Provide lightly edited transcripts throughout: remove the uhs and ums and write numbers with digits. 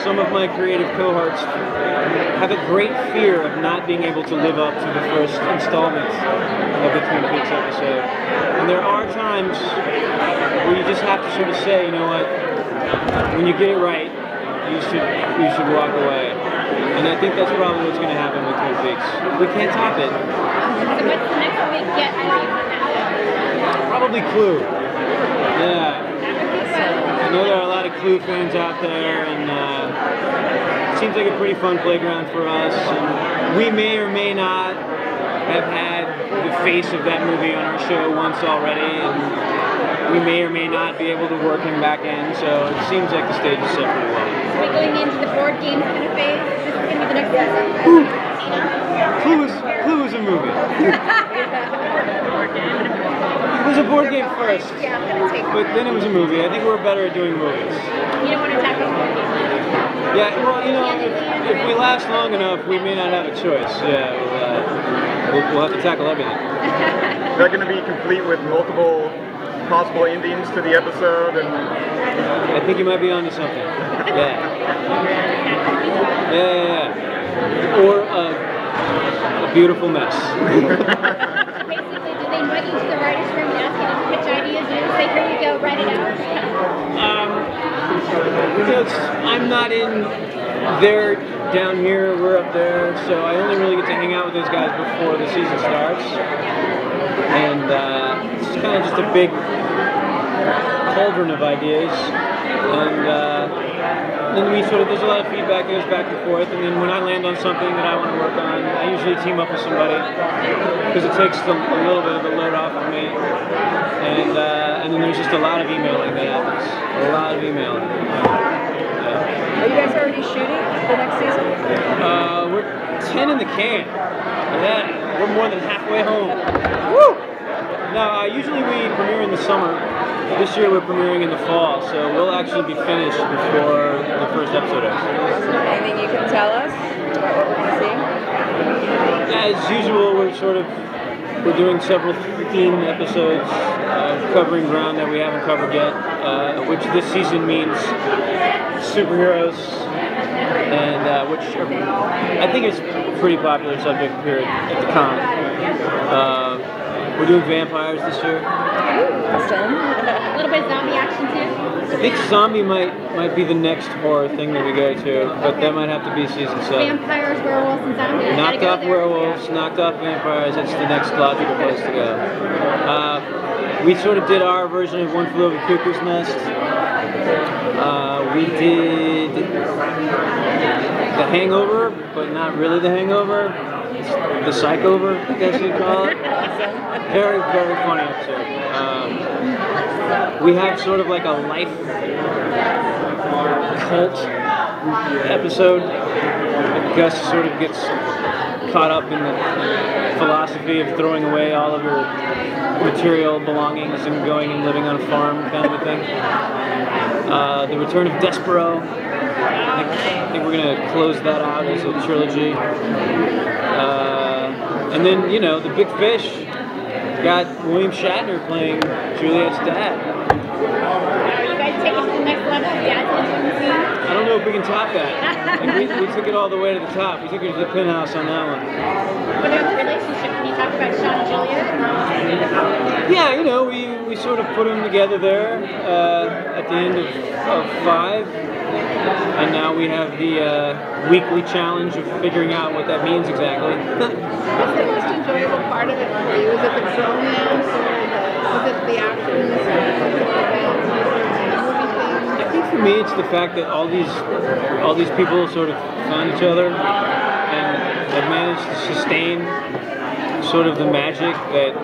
some of my creative cohorts have a great fear of not being able to live up to the first installment of the Twin Peaks episode. And there are times where you just have to sort of say, you know what, when you get it right, you should walk away. And I think that's probably what's going to happen with Twin Peaks. We can't top it. So what's the next big get for you? Probably Clue. Yeah. I know there are a lot of Clue fans out there, and it seems like a pretty fun playground for us. And we may or may not have had the face of that movie on our show once already, and we may or may not be able to work him back in, so it seems like the stage is set pretty well. Are we going into the board game kind of phase? This is going to be the next season? Clue is a movie. It was a board game first, but then it was a movie. I think we're better at doing movies. You don't want to tackle board games? Yeah, well, you know, if we last long enough, we may not have a choice. Yeah, we'll have to tackle everything. They're going to be complete with multiple possible endings to the episode, and I think you might be onto something. Yeah. Or a beautiful mess. Basically, do they invite you to the writer's room and ask you to pitch ideas and say, here you go, write it out? I'm not in there down here, we're up there, so I only really get to hang out with those guys before the season starts. And it's kind of just a big cauldron of ideas. And then there's a lot of feedback that goes back and forth, and then when I land on something that I want to work on, I usually team up with somebody, because it takes a little bit of the load off of me. And then there's just a lot of emailing that happens. A lot of emailing. Are you guys already shooting the next season? We're 10 in the can. Yeah, we're more than halfway home. Woo! No, usually we premiere in the summer. This year we're premiering in the fall, so we'll actually be finished before the first episode ends. Anything you can tell us about what we're going to see? As usual, we're doing several theme episodes covering ground that we haven't covered yet, which this season means superheroes, and which I think is a pretty popular subject here at the con. We're doing vampires this year. Awesome. A little bit of zombie action too? I think zombie might be the next horror thing that we go to, but that might have to be season 7. Vampires, werewolves, and zombies. Knocked off werewolves, knocked off vampires, that's the next logical place to go. We sort of did our version of One Flew Over the Cuckoo's Nest. We did The Hangover, but not really The Hangover. It's the Psych-over, I guess you'd call it. Very, very funny episode. We have sort of like a life cult episode. Gus sort of gets caught up in the philosophy of throwing away all of your material belongings and going and living on a farm kind of a thing. The Return of Despero. I think we're going to close that out as a trilogy. And then, you know, The Big Fish got William Shatner playing Juliet's dad. Are you guys taking it to the next level? I don't know if we can top that. Like we took it all the way to the top. We took it to the penthouse on that one. What about the relationship? Can you talk about Sean and Juliet? Yeah, you know, we sort of put them together there at the end of 5. And now we have the weekly challenge of figuring out what that means exactly. What's the most enjoyable part of it for you? Is it the romance, or is it the action? I think for me it's the fact that all these people sort of found each other and have managed to sustain sort of the magic that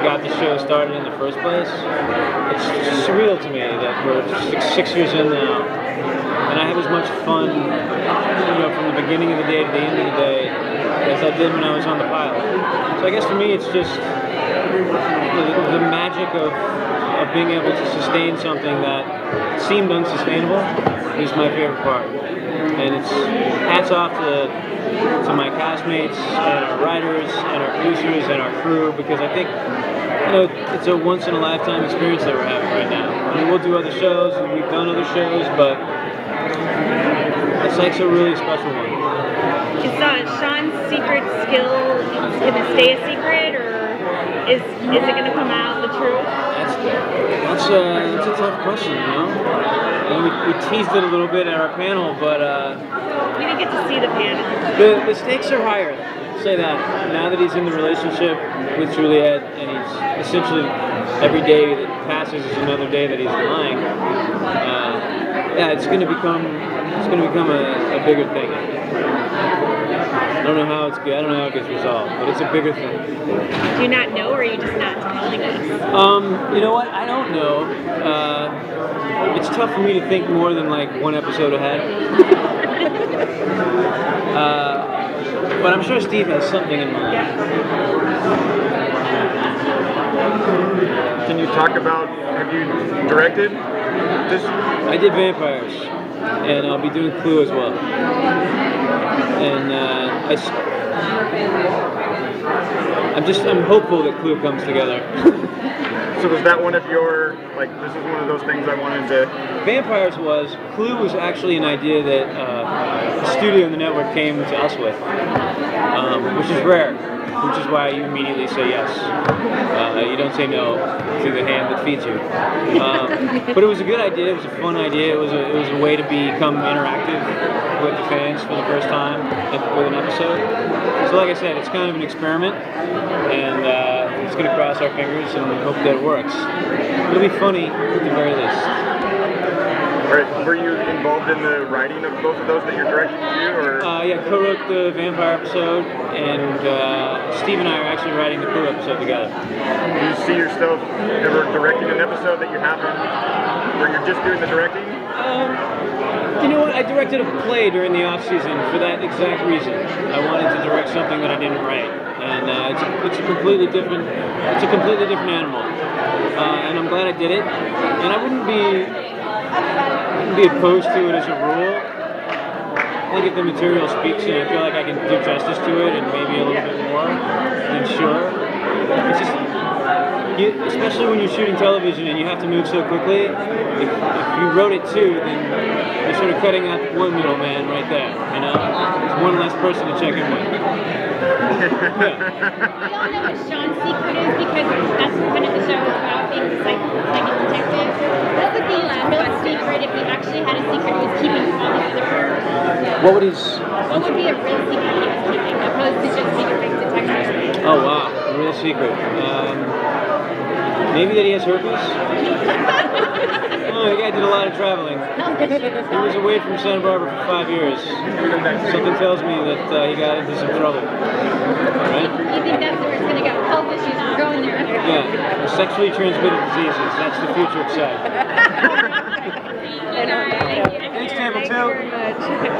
got the show started in the first place. It's surreal to me that we're 6 years in now, and I have as much fun, you know, from the beginning of the day to the end of the day as I did when I was on the pilot. So I guess for me it's just the magic of being able to sustain something that seemed unsustainable is my favorite part. And it's hats off to my castmates and our writers and our producers and our crew, because I think, you know, it's a once in a lifetime experience that we're having right now. I mean, we'll do other shows and we've done other shows, but Psych's a really special one. Is Sean's secret skill going to stay a secret, or is it going to come out the truth? That's a tough question, you know? And we teased it a little bit at our panel, but We didn't get to see the panel. the stakes are higher. Say that. Now that he's in the relationship with Juliet, and he's essentially every day that passes is another day that he's lying. Yeah, it's gonna become a bigger thing. I don't know how it's good. I don't know how it gets resolved, but it's a bigger thing. Do you not know, or are you just not telling us? You know what? I don't know. It's tough for me to think more than like one episode ahead. But I'm sure Steve has something in mind. Can you talk about, have you directed this? I did Vampires, and I'll be doing Clue as well. And I'm hopeful that Clue comes together. So was that one of your, like, this is one of those things I wanted to... Vampires was. Clue was actually an idea that the studio and the network came to us with, which is rare, which is why you immediately say yes. You don't say no to the hand that feeds you. But it was a good idea. It was a fun idea. It was a way to become interactive with the fans for the first time with an episode. So like I said, it's kind of an experiment, and it's going to cross our fingers and hope that it works. It'll be funny at the very least. Right. Were you involved in the writing of both of those that you're directing to, or? Yeah, co-wrote the Vampire episode, and Steve and I are actually writing the Clue episode together. Do you see yourself ever directing an episode that you haven't, where you're just doing the directing? You know what? I directed a play during the off season for that exact reason. I wanted to direct something that I didn't write, and it's a completely different animal. And I'm glad I did it. And I wouldn't be opposed to it as a rule. I think if the material speaks and I feel like I can do justice to it and maybe a little bit more, then sure. It's just, especially when you're shooting television and you have to move so quickly, if you wrote it too, then you're sort of cutting out one middleman right there, you know? It's one less person to check in with. We all know what Sean's secret is because that's kind of the show is about being a psychic detective. What would be his real secret if he actually had a secret he was keeping from all these other characters? What would be a real secret he was keeping opposed to just being a big detective? Oh wow, a real secret. Maybe that he has herpes? Oh, the guy did a lot of traveling. He was away from Santa Barbara for 5 years. Something tells me that he got into some trouble. Right? You think that's where it's going to go? Health issues are going there. Yeah, sexually transmitted diseases. That's the future of Psych. Thank you. Thanks, Tampa, Thank too. you very much.